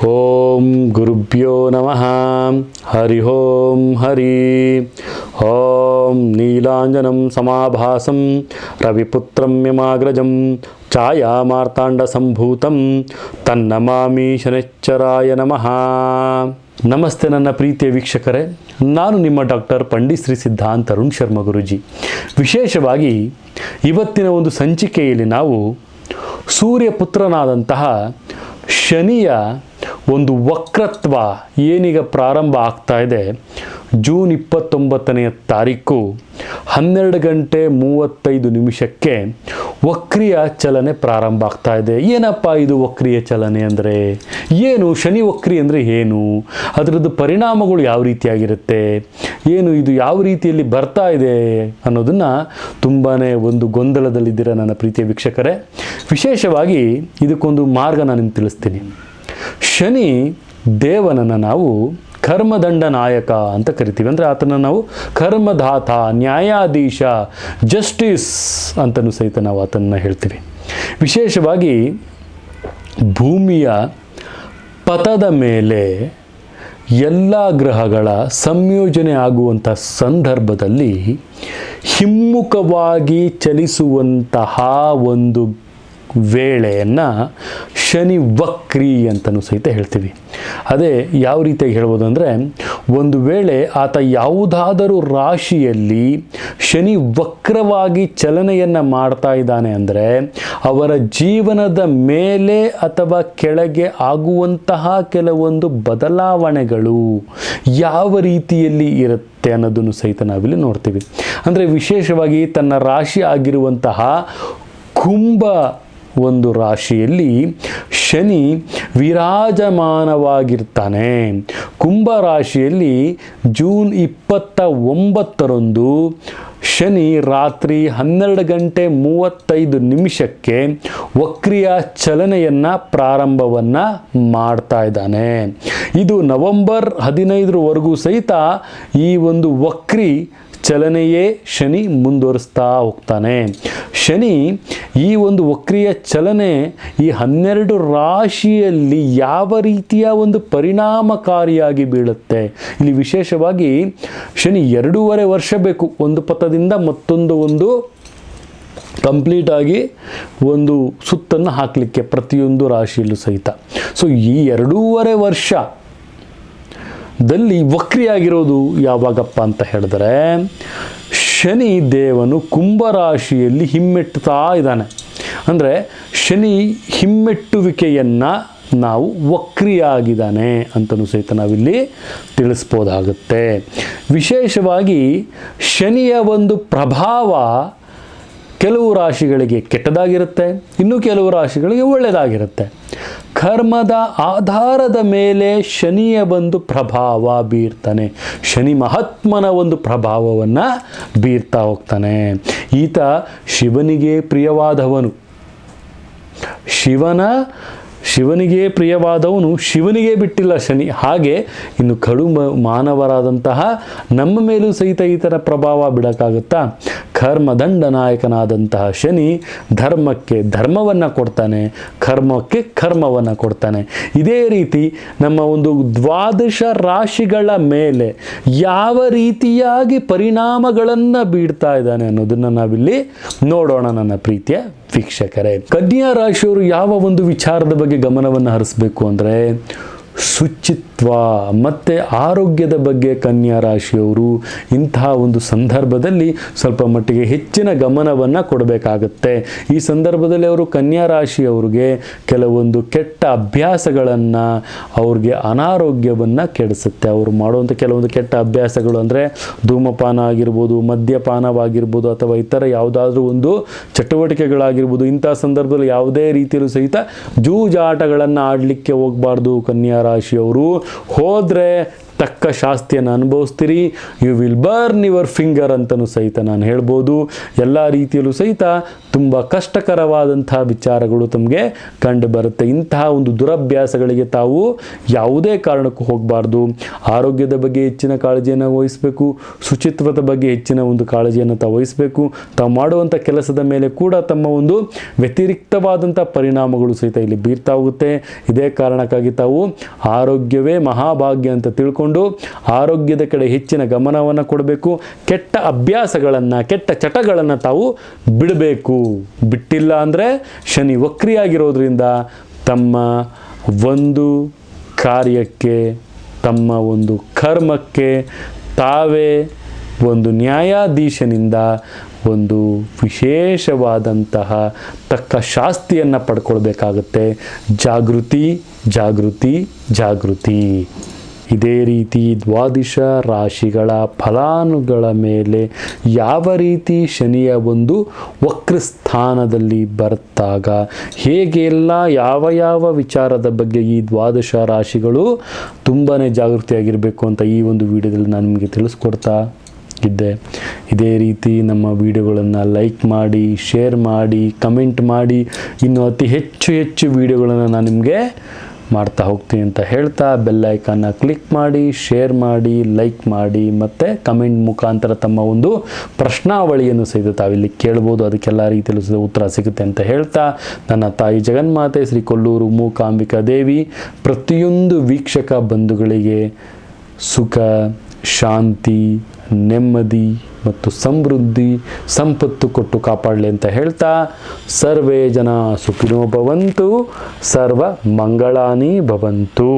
ಓಂ ಗುರುಭ್ಯೋ ನಮಃ. ಹರಿ ಓಂ ಹರಿ ಓಂ. ನೀಲಾಂಜನಂ ಸಮಾಭಾಸಂ ರವಿಪುತ್ರಂ ಯಮಾಗ್ರಜಂ ಛಾಯಾ ಮಾರ್ತಾಂಡ ಸಂಭೂತಂ ತನ್ನಮಾಮಿ ಶನೈಶ್ಚರಾಯ ನಮಃ. ನಮಸ್ತೆ ನನ್ನ ಪ್ರೀತಿಯ ವೀಕ್ಷಕರೇ, ನಾನು ನಿಮ್ಮ ಡಾಕ್ಟರ್ ಪಂಡಿತ್ ಶ್ರೀ ಸಿದ್ಧಾಂತ ಅರುಣ್ ಶರ್ಮ ಗುರುಜಿ. ವಿಶೇಷವಾಗಿ ಇವತ್ತಿನ ಒಂದು ಸಂಚಿಕೆಯಲ್ಲಿ ನಾವು ಸೂರ್ಯಪುತ್ರನಾದಂತಹ ಶನಿಯ ಒಂದು ವಕ್ರತ್ವ ಏನೀಗ ಪ್ರಾರಂಭ ಆಗ್ತಾ ಇದೆ, ಜೂನ್ 29ನೇ ತಾರೀಕು 12:35 ವಕ್ರಿಯ ಚಲನೆ ಪ್ರಾರಂಭ ಆಗ್ತಾ ಇದೆ. ಏನಪ್ಪ ಇದು ವಕ್ರಿಯ ಚಲನೆ ಅಂದರೆ ಏನು? ಶನಿ ವಕ್ರಿ ಅಂದರೆ ಏನು? ಅದರದ್ದು ಪರಿಣಾಮಗಳು ಯಾವ ರೀತಿಯಾಗಿರುತ್ತೆ, ಏನು ಇದು ಯಾವ ರೀತಿಯಲ್ಲಿ ಬರ್ತಾ ಇದೆ ಅನ್ನೋದನ್ನು ತುಂಬಾ ಒಂದು ಗೊಂದಲದಲ್ಲಿದ್ದೀರ ನನ್ನ ಪ್ರೀತಿಯ ವೀಕ್ಷಕರೇ. ವಿಶೇಷವಾಗಿ ಇದಕ್ಕೊಂದು ಮಾರ್ಗ ನಾನು ನಿಮ್ಗೆ ತಿಳಿಸ್ತೀನಿ. ಶನಿ ದೇವನನ್ನು ನಾವು ಕರ್ಮದಂಡ ನಾಯಕ ಅಂತ ಕರಿತೀವಿ. ಅಂದರೆ ಆತನ ನಾವು ಕರ್ಮದಾತ, ನ್ಯಾಯಾಧೀಶ, ಜಸ್ಟಿಸ್ ಅಂತಲೂ ಸಹಿತ ನಾವು ಆತನನ್ನು ಹೇಳ್ತೀವಿ. ವಿಶೇಷವಾಗಿ ಭೂಮಿಯ ಪಥದ ಮೇಲೆ ಎಲ್ಲ ಗ್ರಹಗಳ ಸಂಯೋಜನೆ ಆಗುವಂಥ ಸಂದರ್ಭದಲ್ಲಿ ಹಿಮ್ಮುಖವಾಗಿ ಚಲಿಸುವಂತಹ ಒಂದು ವೇಳೆಯನ್ನು ಶನಿ ವಕ್ರಿ ಅಂತಲೂ ಸಹಿತ ಹೇಳ್ತೀವಿ. ಅದೇ ಯಾವ ರೀತಿಯಾಗಿ ಹೇಳ್ಬೋದು ಅಂದರೆ, ಒಂದು ವೇಳೆ ಆತ ಯಾವುದಾದರೂ ರಾಶಿಯಲ್ಲಿ ಶನಿ ವಕ್ರವಾಗಿ ಚಲನೆಯನ್ನು ಮಾಡ್ತಾ ಇದ್ದಾನೆ ಅಂದರೆ ಅವರ ಜೀವನದ ಮೇಲೆ ಅಥವಾ ಕೆಳಗೆ ಆಗುವಂತಹ ಕೆಲವೊಂದು ಬದಲಾವಣೆಗಳು ಯಾವ ರೀತಿಯಲ್ಲಿ ಇರುತ್ತೆ ಅನ್ನೋದನ್ನು ಸಹಿತ ನಾವಿಲ್ಲಿ ನೋಡ್ತೀವಿ. ಅಂದರೆ ವಿಶೇಷವಾಗಿ ತನ್ನ ರಾಶಿ ಆಗಿರುವಂತಹ ಕುಂಭ ಒಂದು ರಾಶಿಯಲ್ಲಿ ಶನಿ ವಿರಾಜಮಾನವಾಗಿರ್ತಾನೆ. ಕುಂಭ ರಾಶಿಯಲ್ಲಿ ಜೂನ್ 29ರಂದು ಶನಿ ರಾತ್ರಿ 12:35 ವಕ್ರಿಯ ಚಲನೆಯನ್ನು ಪ್ರಾರಂಭವನ್ನು ಮಾಡ್ತಾ ಇದ್ದಾನೆ. ಇದು ನವೆಂಬರ್ 15ರವರೆಗೂ ಸಹಿತ ಈ ಒಂದು ವಕ್ರಿ ಚಲನೆಯೇ ಶನಿ ಮುಂದುವರಿಸ್ತಾ ಹೋಗ್ತಾನೆ. ಶನಿ ಈ ಒಂದು ವಕ್ರಿಯ ಚಲನೆ ಈ 12 ರಾಶಿಯಲ್ಲಿ ಯಾವ ರೀತಿಯ ಒಂದು ಪರಿಣಾಮಕಾರಿಯಾಗಿ ಬೀಳುತ್ತೆ. ಇಲ್ಲಿ ವಿಶೇಷವಾಗಿ ಶನಿ 2.5 ವರ್ಷ ಬೇಕು ಒಂದು ಪಥದಿಂದ ಮತ್ತೊಂದು ಕಂಪ್ಲೀಟಾಗಿ ಒಂದು ಸುತ್ತನ್ನು ಹಾಕಲಿಕ್ಕೆ ಪ್ರತಿಯೊಂದು ರಾಶಿಯಲ್ಲೂ ಸಹಿತ. ಸೊ ಈ 2.5 ವರ್ಷ ದಲ್ಲಿ ವಕ್ರಿಯಾಗಿರೋದು ಯಾವಾಗಪ್ಪ ಅಂತ ಹೇಳಿದ್ರೆ, ಶನಿ ದೇವನು ಕುಂಭರಾಶಿಯಲ್ಲಿ ಹಿಮ್ಮೆಟ್ಟುತ್ತಾ ಇದ್ದಾನೆ. ಅಂದರೆ ಶನಿ ಹಿಮ್ಮೆಟ್ಟುವಿಕೆಯನ್ನು ನಾವು ವಕ್ರಿಯಾಗಿದ್ದಾನೆ ಅಂತಲೂ ಸಹಿತ ನಾವಿಲ್ಲಿ ತಿಳಿಸ್ಬೋದಾಗುತ್ತೆ. ವಿಶೇಷವಾಗಿ ಶನಿಯ ಒಂದು ಪ್ರಭಾವ ಕೆಲವು ರಾಶಿಗಳಿಗೆ ಕೆಟ್ಟದಾಗಿರುತ್ತೆ, ಇನ್ನು ಕೆಲವು ರಾಶಿಗಳಿಗೆ ಒಳ್ಳೆಯದಾಗಿರುತ್ತೆ. ಕರ್ಮದ ಆಧಾರದ ಮೇಲೆ ಶನಿಯ ಒಂದು ಪ್ರಭಾವ ಬೀರ್ತಾನೆ. ಶನಿ ಮಹಾತ್ಮನ ಒಂದು ಪ್ರಭಾವವನ್ನು ಬೀರ್ತಾ ಹೋಗ್ತಾನೆ. ಈತ ಶಿವನಿಗೆ ಪ್ರಿಯವಾದವನು. ಶಿವನಿಗೆ ಪ್ರಿಯವಾದವನು ಶಿವನಿಗೆ ಬಿಟ್ಟಿಲ್ಲ ಶನಿ. ಹಾಗೆ ಇನ್ನು ಕಡು ಮಾನವರಾದಂತಹ ನಮ್ಮ ಮೇಲೂ ಸಹಿತ ಈತನ ಪ್ರಭಾವ ಬಿಡೋಕ್ಕಾಗುತ್ತಾ? ಕರ್ಮದಂಡ ನಾಯಕನಾದಂತಹ ಶನಿ ಧರ್ಮಕ್ಕೆ ಧರ್ಮವನ್ನು ಕೊಡ್ತಾನೆ, ಕರ್ಮಕ್ಕೆ ಕರ್ಮವನ್ನು ಕೊಡ್ತಾನೆ. ಇದೇ ರೀತಿ ನಮ್ಮ ಒಂದು 12 ರಾಶಿಗಳ ಮೇಲೆ ಯಾವ ರೀತಿಯಾಗಿ ಪರಿಣಾಮಗಳನ್ನು ಬೀರ್ತಾ ಇದ್ದಾನೆ ಅನ್ನೋದನ್ನು ನಾವಿಲ್ಲಿ ನೋಡೋಣ ನನ್ನ ಪ್ರೀತಿಯ ವೀಕ್ಷಕರೇ. ಕನ್ಯಾ ರಾಶಿಯವರು ಯಾವ ಒಂದು ವಿಚಾರದ ಬಗ್ಗೆ ಗಮನವನ್ನು ಹರಿಸಬೇಕು ಅಂದರೆ ಶುಚಿತ್ವ ಮತ್ತು ಆರೋಗ್ಯದ ಬಗ್ಗೆ ಕನ್ಯಾ ರಾಶಿಯವರು ಇಂತಹ ಒಂದು ಸಂದರ್ಭದಲ್ಲಿ ಸ್ವಲ್ಪ ಮಟ್ಟಿಗೆ ಹೆಚ್ಚಿನ ಗಮನವನ್ನು ಕೊಡಬೇಕಾಗತ್ತೆ. ಈ ಸಂದರ್ಭದಲ್ಲಿ ಅವರು ಕನ್ಯಾ ರಾಶಿಯವರಿಗೆ ಕೆಲವೊಂದು ಕೆಟ್ಟ ಅಭ್ಯಾಸಗಳನ್ನು, ಅವ್ರಿಗೆ ಅನಾರೋಗ್ಯವನ್ನು ಕೆಡಿಸುತ್ತೆ. ಅವರು ಮಾಡುವಂಥ ಕೆಲವೊಂದು ಕೆಟ್ಟ ಅಭ್ಯಾಸಗಳು ಅಂದರೆ ಧೂಮಪಾನ ಆಗಿರ್ಬೋದು, ಮದ್ಯಪಾನವಾಗಿರ್ಬೋದು, ಅಥವಾ ಇತರ ಯಾವುದಾದ್ರೂ ಒಂದು ಚಟುವಟಿಕೆಗಳಾಗಿರ್ಬೋದು. ಇಂಥ ಸಂದರ್ಭದಲ್ಲಿ ಯಾವುದೇ ರೀತಿಯಲ್ಲೂ ಸಹಿತ ಜೂಜಾಟಗಳನ್ನು ಆಡಲಿಕ್ಕೆ ಹೋಗಬಾರ್ದು ಕನ್ಯಾ ರಾಶಿಯವರು. ಹೋದರೆ ತಕ್ಕ ಶಾಸ್ತಿಯನ್ನು ಅನುಭವಿಸ್ತೀರಿ. You will burn your finger ಅಂತಲೂ ಸಹಿತ ನಾನು ಹೇಳ್ಬೋದು. ಎಲ್ಲ ರೀತಿಯಲ್ಲೂ ಸಹಿತ ತುಂಬ ಕಷ್ಟಕರವಾದಂತಹ ವಿಚಾರಗಳು ತಮಗೆ ಕಂಡು ಬರುತ್ತೆ. ಇಂತಹ ಒಂದು ದುರಭ್ಯಾಸಗಳಿಗೆ ತಾವು ಯಾವುದೇ ಕಾರಣಕ್ಕೂ ಹೋಗಬಾರ್ದು. ಆರೋಗ್ಯದ ಬಗ್ಗೆ ಹೆಚ್ಚಿನ ಕಾಳಜಿಯನ್ನು ವಹಿಸಬೇಕು. ಶುಚಿತ್ವದ ಬಗ್ಗೆ ಹೆಚ್ಚಿನ ಒಂದು ಕಾಳಜಿಯನ್ನು ತಾವು ವಹಿಸಬೇಕು. ತಾವು ಮಾಡುವಂಥ ಕೆಲಸದ ಮೇಲೆ ಕೂಡ ತಮ್ಮ ಒಂದು ವ್ಯತಿರಿಕ್ತವಾದಂಥ ಪರಿಣಾಮಗಳು ಸಹಿತ ಇಲ್ಲಿ ಬೀರ್ತಾ ಹೋಗುತ್ತೆ. ಇದೇ ಕಾರಣಕ್ಕಾಗಿ ತಾವು ಆರೋಗ್ಯವೇ ಮಹಾಭಾಗ್ಯ ಅಂತ ತಿಳ್ಕೊಂಡು ಆರೋಗ್ಯದ ಕಡೆ ಹೆಚ್ಚಿನ ಗಮನವನ್ನು ಕೊಡಬೇಕು. ಕೆಟ್ಟ ಅಭ್ಯಾಸಗಳನ್ನು, ಕೆಟ್ಟ ಚಟಗಳನ್ನು ತಾವು ಬಿಡಬೇಕು. ಬಿಟ್ಟಿಲ್ಲ ಅಂದರೆ ಶನಿ ವಕ್ರಿಯಾಗಿರೋದ್ರಿಂದ ತಮ್ಮ ಒಂದು ಕಾರ್ಯಕ್ಕೆ, ತಮ್ಮ ಒಂದು ಕರ್ಮಕ್ಕೆ ತಾವೇ ಒಂದು ನ್ಯಾಯಾಧೀಶನಿಂದ ಒಂದು ವಿಶೇಷವಾದಂತಹ ತಕ್ಕ ಶಾಸ್ತಿಯನ್ನು ಪಡ್ಕೊಳ್ಬೇಕಾಗತ್ತೆ. ಜಾಗೃತಿ, ಜಾಗೃತಿ, ಜಾಗೃತಿ. ಇದೇ ರೀತಿ ದ್ವಾದಶ ರಾಶಿಗಳ ಫಲಾನುಗಳ ಮೇಲೆ ಯಾವ ರೀತಿ ಶನಿಯ ಒಂದು ವಕ್ರಸ್ಥಾನದಲ್ಲಿ ಬರ್ತಾಗ ಹೇಗೆಲ್ಲ ಯಾವ ವಿಚಾರದ ಬಗ್ಗೆ ಈ ದ್ವಾದಶ ರಾಶಿಗಳು ತುಂಬಾ ಜಾಗೃತಿಯಾಗಿರಬೇಕು ಅಂತ ಈ ಒಂದು ವಿಡಿಯೋದಲ್ಲಿ ನಾನು ನಿಮಗೆ ತಿಳಿಸ್ಕೊಡ್ತಾ ಇದ್ದೆ. ಇದೇ ರೀತಿ ನಮ್ಮ ವಿಡಿಯೋಗಳನ್ನು ಲೈಕ್ ಮಾಡಿ, ಶೇರ್ ಮಾಡಿ, ಕಮೆಂಟ್ ಮಾಡಿ, ಇನ್ನು ಅತಿ ಹೆಚ್ಚು ವಿಡಿಯೋಗಳನ್ನು ನಾನು ನಿಮಗೆ ಮಾಡ್ತಾ ಹೋಗ್ತೀನಿ ಅಂತ ಹೇಳ್ತಾ ಬೆಲ್ ಐಕಾನ್ನ ಕ್ಲಿಕ್ ಮಾಡಿ, ಶೇರ್ ಮಾಡಿ, ಲೈಕ್ ಮಾಡಿ, ಮತ್ತು ಕಮೆಂಟ್ ಮುಖಾಂತರ ತಮ್ಮ ಒಂದು ಪ್ರಶ್ನಾವಳಿಯನ್ನು ಸಹಿತ ತಾವಿಲ್ಲಿ ಕೇಳ್ಬೋದು. ಅದಕ್ಕೆಲ್ಲ ರೀತಿಯಲ್ಲೂ ಸಹ ಉತ್ತರ ಸಿಗುತ್ತೆ ಅಂತ ಹೇಳ್ತಾ ನನ್ನ ತಾಯಿ ಜಗನ್ಮಾತೆ ಶ್ರೀ ಕೊಲ್ಲೂರು ಮೂಕಾಂಬಿಕಾ ದೇವಿ ಪ್ರತಿಯೊಂದು ವೀಕ್ಷಕ ಬಂಧುಗಳಿಗೆ ಸುಖ, ಶಾಂತಿ, ನೆಮ್ಮದಿ ಮತ್ತು ಸಮೃದ್ಧಿ, ಸಂಪತ್ತು ಕೊಟ್ಟು ಕಾಪಾಡಲಿ ಅಂತ ಹೇಳ್ತಾ ಸರ್ವೇ ಜನ ಸುಖಿನೋ ಭವಂತು, ಸರ್ವ ಮಂಗಳಾನಿ ಭವಂತು.